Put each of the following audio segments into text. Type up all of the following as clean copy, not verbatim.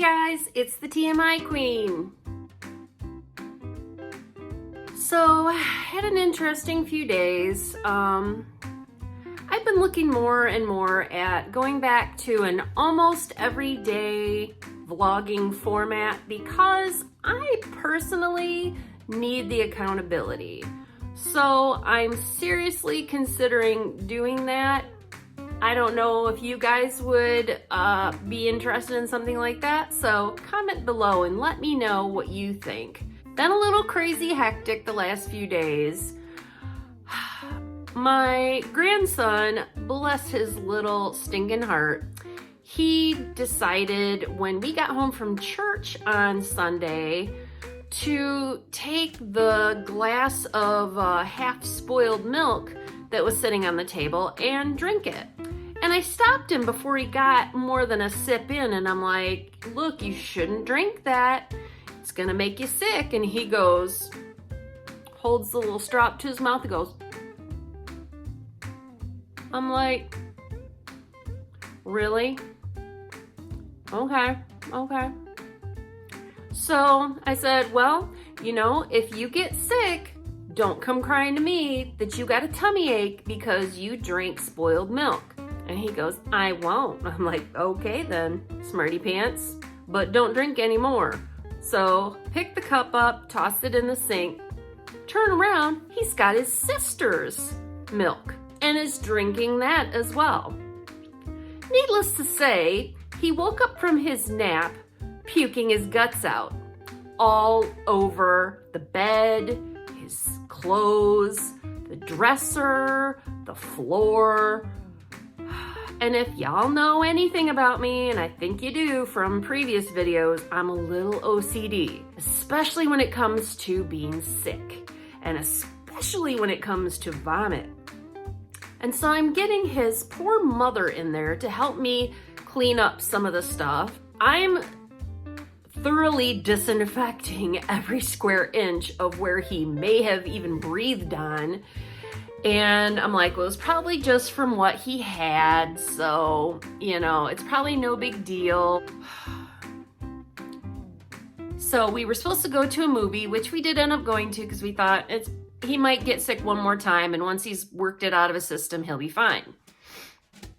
Hey guys, it's the TMI Queen. So, I had an interesting few days. I've been looking more and more at going back to an almost everyday vlogging format because I personally need the accountability. So, I'm seriously considering doing that. I don't know if you guys would be interested in something like that, so comment below and let me know what you think. Been a little crazy hectic the last few days. My grandson, bless his little stinking heart, he decided when we got home from church on Sunday to take the glass of half-spoiled milk that was sitting on the table and drink it. And I stopped him before he got more than a sip in, and I'm like, look, you shouldn't drink that. It's gonna make you sick. And he goes, holds the little straw up to his mouth and goes. I'm like, really? Okay. So I said, well, you know, if you get sick, don't come crying to me that you got a tummy ache because you drank spoiled milk. And he goes, I won't. I'm like, okay then, smarty pants, but don't drink anymore. So pick the cup up, toss it in the sink, turn around, he's got his sister's milk and is drinking that as well. Needless to say, he woke up from his nap, puking his guts out all over the bed, his clothes, the dresser, the floor. And if y'all know anything about me, and I think you do from previous videos, I'm a little OCD, especially when it comes to being sick, and especially when it comes to vomit. And so I'm getting his poor mother in there to help me clean up some of the stuff. I'm thoroughly disinfecting every square inch of where he may have even breathed on. And I'm like, well, it's probably just from what he had, so, you know, it's probably no big deal. So we were supposed to go to a movie, which we did end up going to because we thought he might get sick one more time, and once he's worked it out of his system, he'll be fine.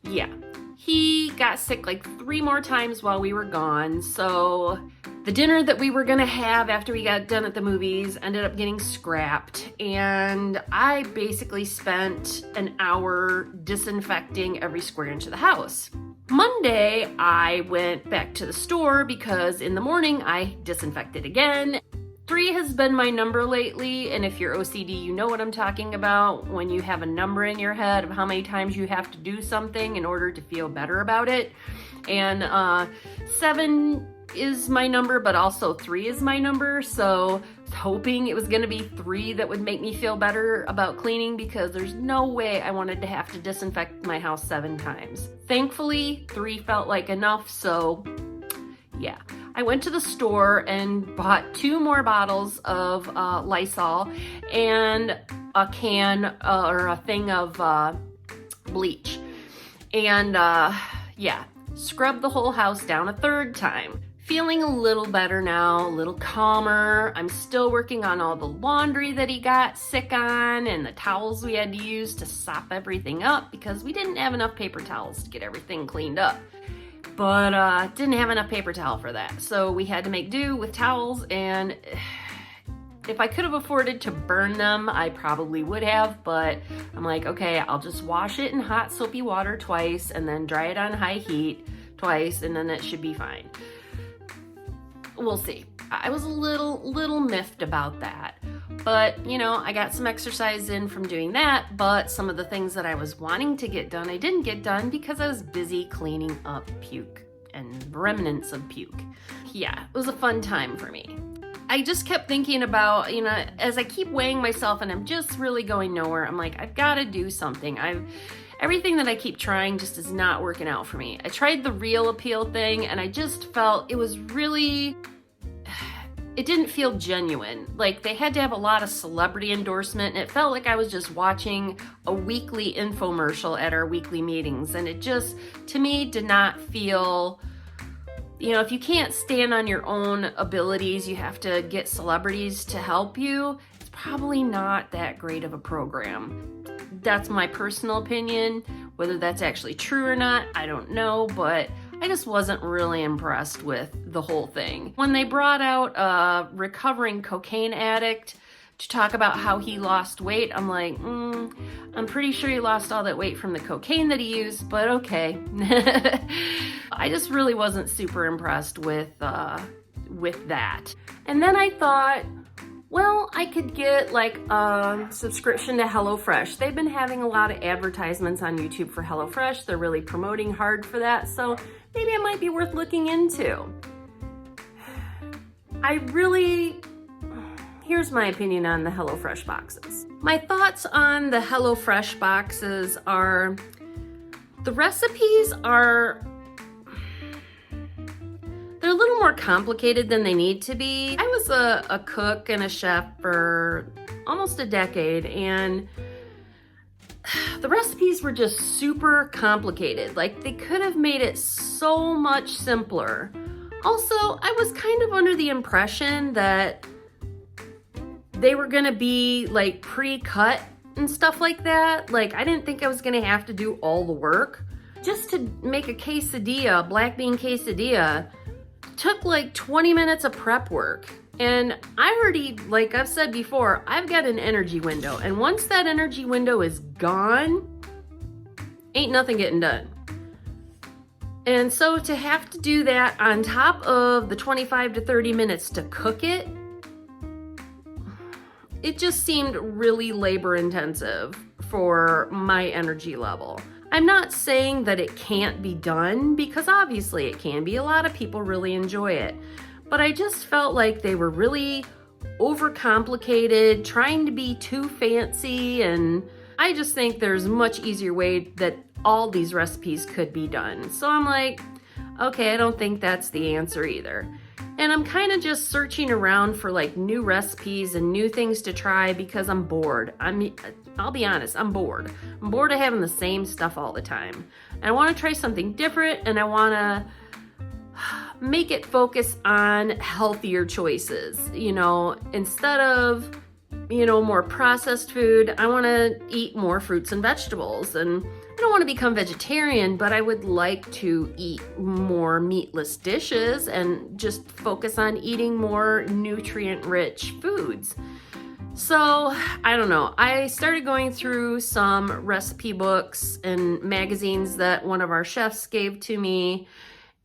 Yeah, he got sick like 3 more times while we were gone, so the dinner that we were gonna have after we got done at the movies ended up getting scrapped, and I basically spent an hour disinfecting every square inch of the house. Monday, I went back to the store because in the morning I disinfected again. 3 has been my number lately, and if you're OCD, you know what I'm talking about when you have a number in your head of how many times you have to do something in order to feel better about it. And 7 is my number, but also 3 is my number, so I was hoping it was gonna be 3 that would make me feel better about cleaning because there's no way I wanted to have to disinfect my house 7 times. Thankfully, 3 felt like enough, so yeah. I went to the store and bought 2 more bottles of Lysol and a can or a thing of bleach. And yeah, scrubbed the whole house down a 3rd time. Feeling a little better now, a little calmer. I'm still working on all the laundry that he got sick on and the towels we had to use to sop everything up because we didn't have enough paper towels to get everything cleaned up. But didn't have enough paper towel for that. So we had to make do with towels, and if I could have afforded to burn them, I probably would have, but I'm like, okay, I'll just wash it in hot soapy water twice and then dry it on high heat twice, and then it should be fine. We'll see. I was a little miffed about that. But, you know, I got some exercise in from doing that, but some of the things that I was wanting to get done, I didn't get done because I was busy cleaning up puke and remnants of puke. Yeah, it was a fun time for me. I just kept thinking about, you know, as I keep weighing myself and I'm just really going nowhere, I'm like, I've got to do something. Everything that I keep trying just is not working out for me. I tried the Real Appeal thing and I just felt it was really, it didn't feel genuine. Like they had to have a lot of celebrity endorsement, and it felt like I was just watching a weekly infomercial at our weekly meetings, and it just, to me, did not feel You know, if you can't stand on your own abilities, you have to get celebrities to help you, it's probably not that great of a program. That's my personal opinion. Whether that's actually true or not, I don't know, but I just wasn't really impressed with the whole thing. When they brought out a recovering cocaine addict to talk about how he lost weight, I'm like, I'm pretty sure he lost all that weight from the cocaine that he used, but okay. I just really wasn't super impressed with that. And then I thought, well, I could get like a subscription to HelloFresh. They've been having a lot of advertisements on YouTube for HelloFresh. They're really promoting hard for that, so maybe it might be worth looking into. Here's my opinion on the HelloFresh boxes. My thoughts on the HelloFresh boxes are, the recipes are, they're a little more complicated than they need to be. I was a cook and a chef for almost a decade, and the recipes were just super complicated. Like, they could have made it so much simpler. Also, I was kind of under the impression that they were gonna be like pre-cut and stuff like that. Like, I didn't think I was gonna have to do all the work. Just to make a quesadilla, black bean quesadilla, took like 20 minutes of prep work. And I already, like I've said before, I've got an energy window. And once that energy window is gone, ain't nothing getting done. And so to have to do that on top of the 25 to 30 minutes to cook it, it just seemed really labor intensive for my energy level. I'm not saying that it can't be done, because obviously it can be. A lot of people really enjoy it. But I just felt like they were really overcomplicated, trying to be too fancy, and I just think there's a much easier way that all these recipes could be done. So I'm like, okay, I don't think that's the answer either. And I'm kind of just searching around for like new recipes and new things to try because I'm bored. I'll be honest, I'm bored. I'm bored of having the same stuff all the time. And I want to try something different, and I want to make it focus on healthier choices. You know, instead of, you know, more processed food, I want to eat more fruits and vegetables. And I don't want to become vegetarian, but I would like to eat more meatless dishes and just focus on eating more nutrient-rich foods. So, I don't know. I started going through some recipe books and magazines that one of our chefs gave to me,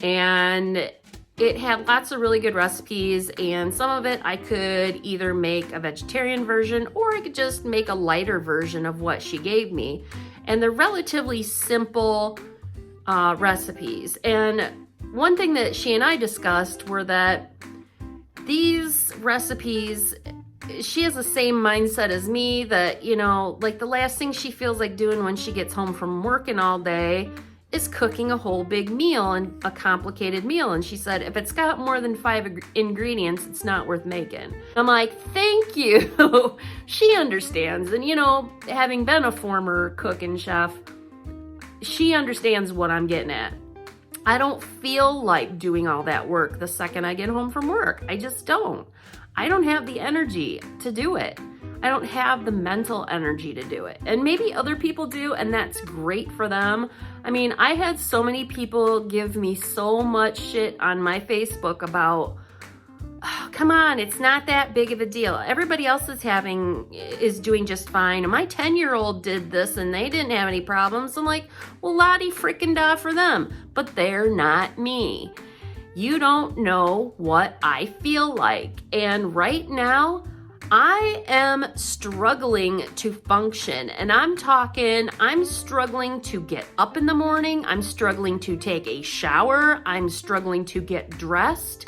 and it had lots of really good recipes, and some of it I could either make a vegetarian version or I could just make a lighter version of what she gave me. And they're relatively simple recipes. And one thing that she and I discussed were that these recipes, she has the same mindset as me, that, you know, like the last thing she feels like doing when she gets home from working all day is cooking a whole big meal, and a complicated meal. And she said, if it's got more than 5 ingredients, it's not worth making. I'm like, thank you. She understands. And, you know, having been a former cook and chef, she understands what I'm getting at. I don't feel like doing all that work the second I get home from work. I just don't. I don't have the energy to do it. I don't have the mental energy to do it. And maybe other people do, and that's great for them. I mean, I had so many people give me so much shit on my Facebook about, oh, come on, it's not that big of a deal. Everybody else is doing just fine. And my 10-year-old did this and they didn't have any problems. I'm like, well, Lottie frickin' da for them. But they're not me. You don't know what I feel like. And right now, I am struggling to function, and I'm struggling to get up in the morning. I'm struggling to take a shower. I'm struggling to get dressed.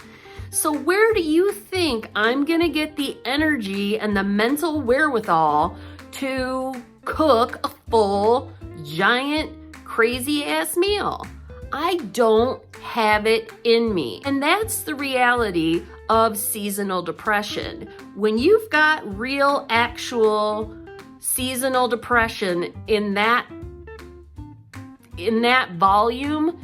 So where do you think I'm gonna get the energy and the mental wherewithal to cook a full, giant, crazy ass meal? I don't have it in me. And that's the reality of seasonal depression. When you've got real, actual seasonal depression in that volume,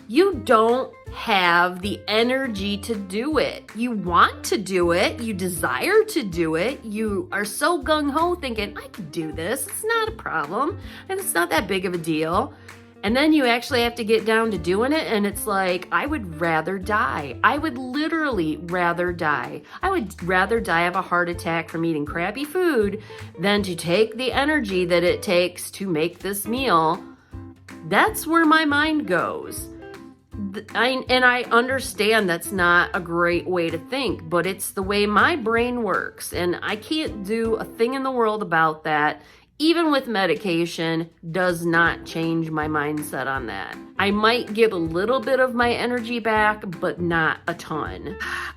you don't have the energy to do it. You want to do it. You desire to do it. You are so gung-ho thinking, I could do this. It's not a problem. And it's not that big of a deal. And then you actually have to get down to doing it, and it's like, I would rather die. I would literally rather die. I would rather die of a heart attack from eating crappy food than to take the energy that it takes to make this meal. That's where my mind goes. I understand that's not a great way to think, but it's the way my brain works, and I can't do a thing in the world about that. Even with medication, does not change my mindset on that. I might get a little bit of my energy back, but not a ton.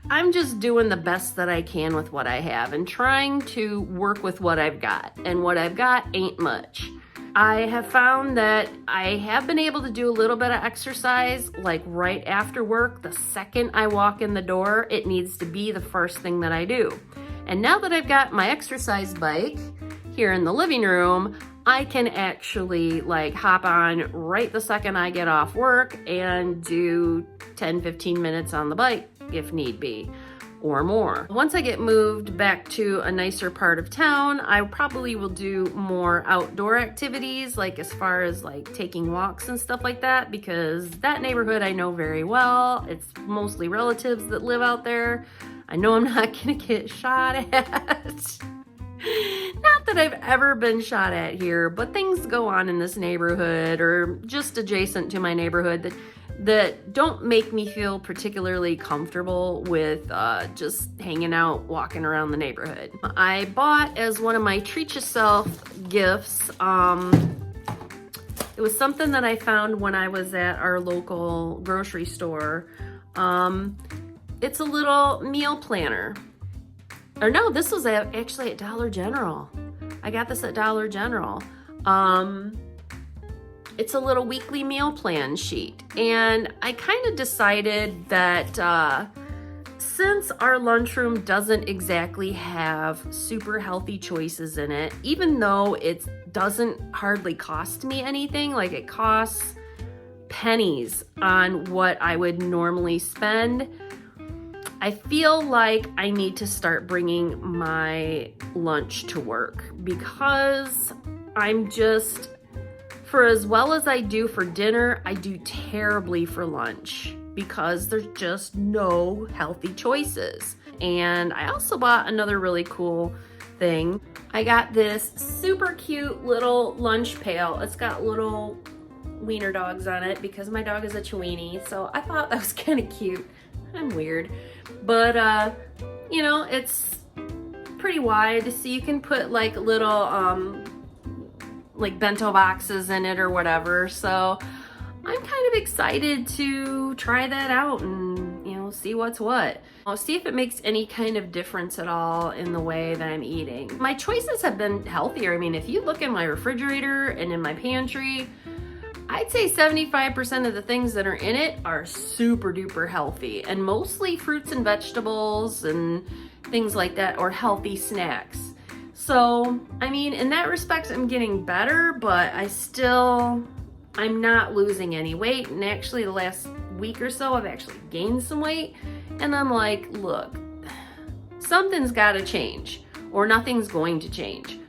I'm just doing the best that I can with what I have and trying to work with what I've got. And what I've got ain't much. I have found that I have been able to do a little bit of exercise, like right after work. The second I walk in the door, it needs to be the first thing that I do. And now that I've got my exercise bike here in the living room, I can actually like hop on right the second I get off work and do 10-15 minutes on the bike if need be, or more. Once I get moved back to a nicer part of town, I probably will do more outdoor activities, like as far as like taking walks and stuff like that, because that neighborhood I know very well. It's mostly relatives that live out there. I know I'm not gonna get shot at. Not that I've ever been shot at here, but things go on in this neighborhood or just adjacent to my neighborhood that don't make me feel particularly comfortable with just hanging out, walking around the neighborhood. I bought as one of my treat yourself gifts, it was something that I found when I was at our local grocery store. It's a little meal planner. Or no, this was actually at Dollar General. I got this at Dollar General. It's a little weekly meal plan sheet. And I kind of decided that since our lunchroom doesn't exactly have super healthy choices in it, even though it doesn't hardly cost me anything, like it costs pennies on what I would normally spend, I feel like I need to start bringing my lunch to work, because I'm just, for as well as I do for dinner, I do terribly for lunch because there's just no healthy choices. And I also bought another really cool thing. I got this super cute little lunch pail. It's got little wiener dogs on it because my dog is a Chiweenie, so I thought that was kind of cute. I'm weird. But, you know, it's pretty wide, so you can put like little, like bento boxes in it or whatever. So I'm kind of excited to try that out and, you know, see what's what. I'll see if it makes any kind of difference at all in the way that I'm eating. My choices have been healthier. I mean, if you look in my refrigerator and in my pantry, I'd say 75% of the things that are in it are super duper healthy, and mostly fruits and vegetables and things like that, or healthy snacks. So, I mean, in that respect, I'm getting better, but I'm not losing any weight. And actually the last week or so, I've actually gained some weight. And I'm like, look, something's gotta change or nothing's going to change.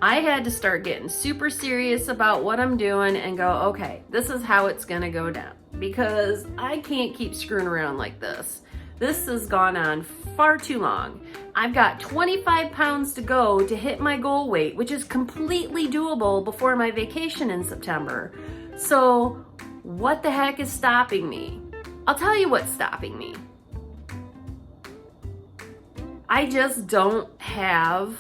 I had to start getting super serious about what I'm doing and go, okay, this is how it's gonna go down, because I can't keep screwing around like this. This has gone on far too long. I've got 25 pounds to go to hit my goal weight, which is completely doable before my vacation in September. So what the heck is stopping me? I'll tell you what's stopping me. I just don't have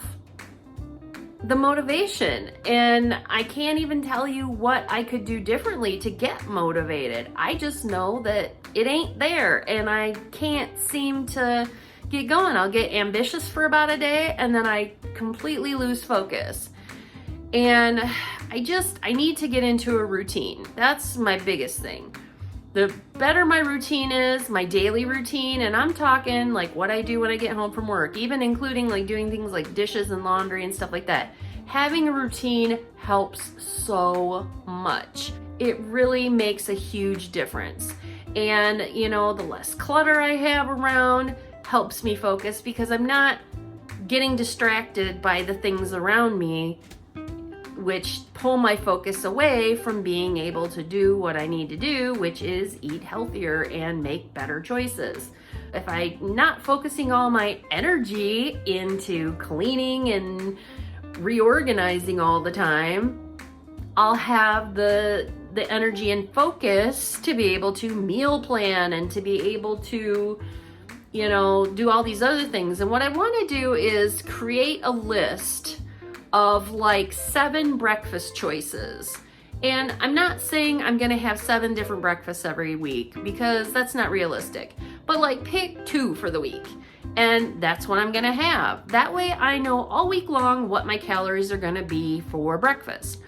the motivation, and I can't even tell you what I could do differently to get motivated. I just know that it ain't there, and I can't seem to get going. I'll get ambitious for about a day, and then I completely lose focus. And I need to get into a routine. That's my biggest thing. The better my routine is, my daily routine, and I'm talking like what I do when I get home from work, even including like doing things like dishes and laundry and stuff like that. Having a routine helps so much. It really makes a huge difference. And, you know, the less clutter I have around helps me focus because I'm not getting distracted by the things around me, which pull my focus away from being able to do what I need to do, which is eat healthier and make better choices. If I'm not focusing all my energy into cleaning and reorganizing all the time, I'll have the energy and focus to be able to meal plan and to be able to, you know, do all these other things. And what I want to do is create a list of like 7 breakfast choices. And I'm not saying I'm gonna have 7 different breakfasts every week because that's not realistic. But like pick 2 for the week. And that's what I'm gonna have. That way I know all week long what my calories are gonna be for breakfast.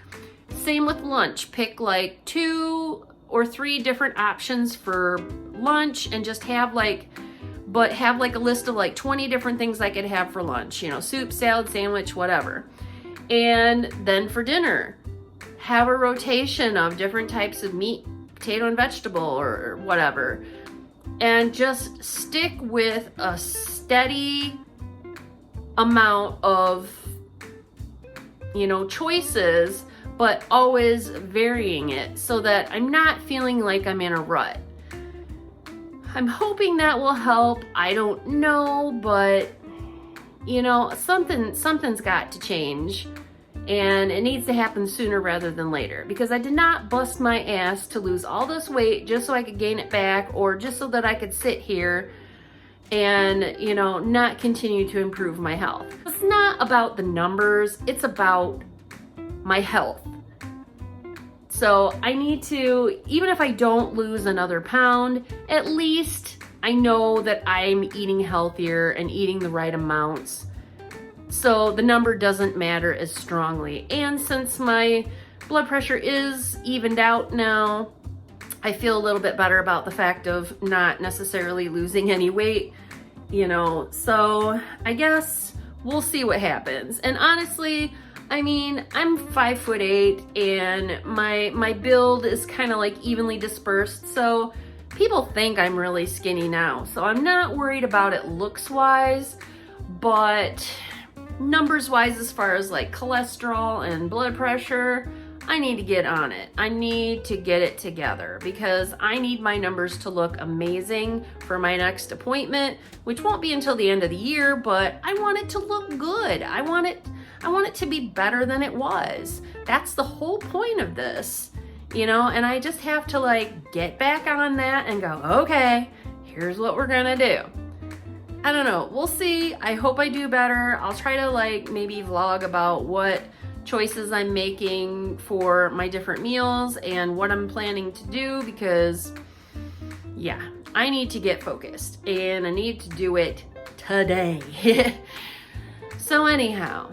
Same with lunch. Pick like 2 or 3 different options for lunch and just have like a list of like 20 different things I could have for lunch. You know, soup, salad, sandwich, whatever. And then for dinner, have a rotation of different types of meat, potato and vegetable or whatever. And just stick with a steady amount of, you know, choices, but always varying it so that I'm not feeling like I'm in a rut. I'm hoping that will help. I don't know, but you know, something's got to change, and it needs to happen sooner rather than later, because I did not bust my ass to lose all this weight just so I could gain it back or just so that I could sit here and, you know, not continue to improve my health. It's not about the numbers, it's about my health. So I need to, even if I don't lose another pound, at least I know that I'm eating healthier and eating the right amounts, so the number doesn't matter as strongly. And since my blood pressure is evened out now, I feel a little bit better about the fact of not necessarily losing any weight, you know, so I guess we'll see what happens. And honestly, I mean, I'm 5'8" and my build is kind of like evenly dispersed, so people think I'm really skinny now. So I'm not worried about it looks wise, but numbers wise, as far as like cholesterol and blood pressure, I need to get on it. I need to get it together because I need my numbers to look amazing for my next appointment, which won't be until the end of the year, but I want it to look good. I want it to be better than it was. That's the whole point of this, you know, and I just have to like get back on that and go, okay, here's what we're gonna do. I don't know, we'll see. I hope I do better. I'll try to like maybe vlog about what choices I'm making for my different meals and what I'm planning to do, because yeah, I need to get focused and I need to do it today. So anyhow,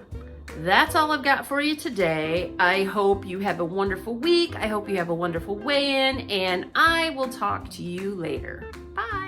that's all I've got for you today. I hope you have a wonderful week. I hope you have a wonderful weigh-in, and I will talk to you later. Bye.